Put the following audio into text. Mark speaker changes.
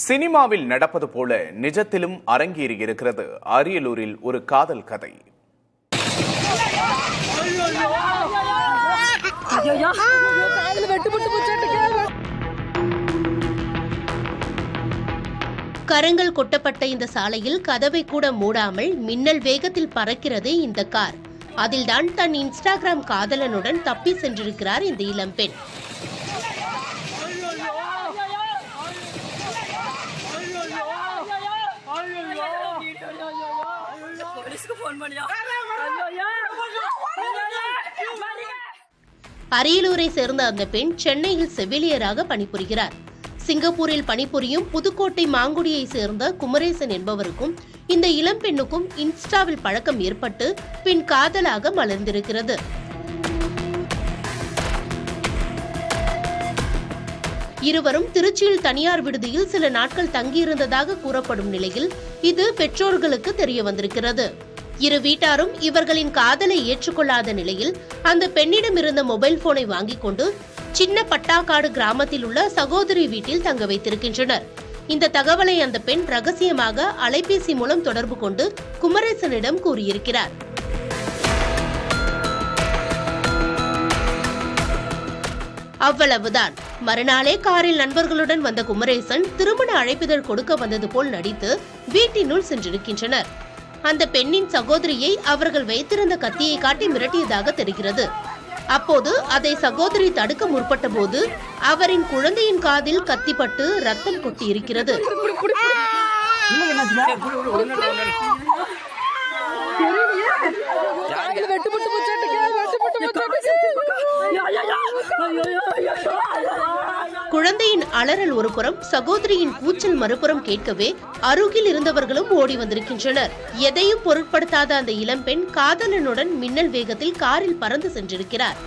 Speaker 1: சினிமாவில் நடப்பது போல நிஜத்திலும் அரங்கேறியிருக்கிறது அரியலூரில் ஒரு காதல் கதை.
Speaker 2: கரங்கள் கொட்டப்பட்ட இந்த சாலையில் கதவை கூட மூடாமல் மின்னல் வேகத்தில் பறக்கிறது இந்த கார். அதில்தான் தன் இன்ஸ்டாகிராம் காதலனுடன் தப்பி சென்றிருக்கிறார் இந்த இளம்பெண். அரியலூரை சேர்ந்த அந்த பெண் சென்னையில் செவிலியராக பணிபுரிகிறார். சிங்கப்பூரில் பணிபுரியும் புதுக்கோட்டை மாங்குடியை சேர்ந்த குமரேசன் என்பவருக்கும் இந்த இளம்பெண்ணுக்கும் இன்ஸ்டாவில் பழக்கம் ஏற்பட்டு பின் காதலாக மலர்ந்திருக்கிறது. இருவரும் திருச்சியில் தனியார் விடுதியில் சில நாட்கள் தங்கியிருந்ததாக கூறப்படும் நிலையில் இது பெற்றோர்களுக்கு தெரிய வந்திருக்கிறது. இரு வீட்டாரும் இவர்களின் காதலை ஏற்றுக்கொள்ளாத நிலையில் அந்த பெண்ணிடம் இருந்த மொபைல் போனை வாங்கிக் கொண்டு சின்ன பட்டாக்காடு கிராமத்தில் உள்ள சகோதரி வீட்டில் தங்க வைத்திருக்கின்றனர். இந்த தகவலை அந்த பெண் ரகசியமாக அலைபேசி மூலம் தொடர்பு கொண்டு குமரேசனிடம் கூறியிருக்கிறார். அவ்வளவுதான். மறுநாளே காரில் நண்பர்களுடன் வந்த குமரேசன் திருமண அழைப்பிதழ் கொடுக்க வந்தது போல் நடித்து வீட்டினுள் சென்றிருக்கின்றனர். அந்த பெண்ணின் சகோதரியை அவர்கள் வைத்திருந்த கத்தியை காட்டி மிரட்டியதாக தெரிகிறது. அப்போது அதை சகோதரி தடுக்க முற்பட்ட போது அவரின் குழந்தையின் காதில் கத்திப்பட்டு ரத்தம் கொட்டி இருக்கிறது. குழந்தையின் அலறல் ஒரு புறம், சகோதரியின் கூச்சல் மறுபுறம் கேட்கவே அருகில் இருந்தவர்களும் ஓடி வந்திருக்கின்றனர். எதையும் பொருட்படுத்தாத அந்த இளம்பெண் காதலனுடன் மின்னல் வேகத்தில் காரில் பறந்து சென்றிருக்கிறார்.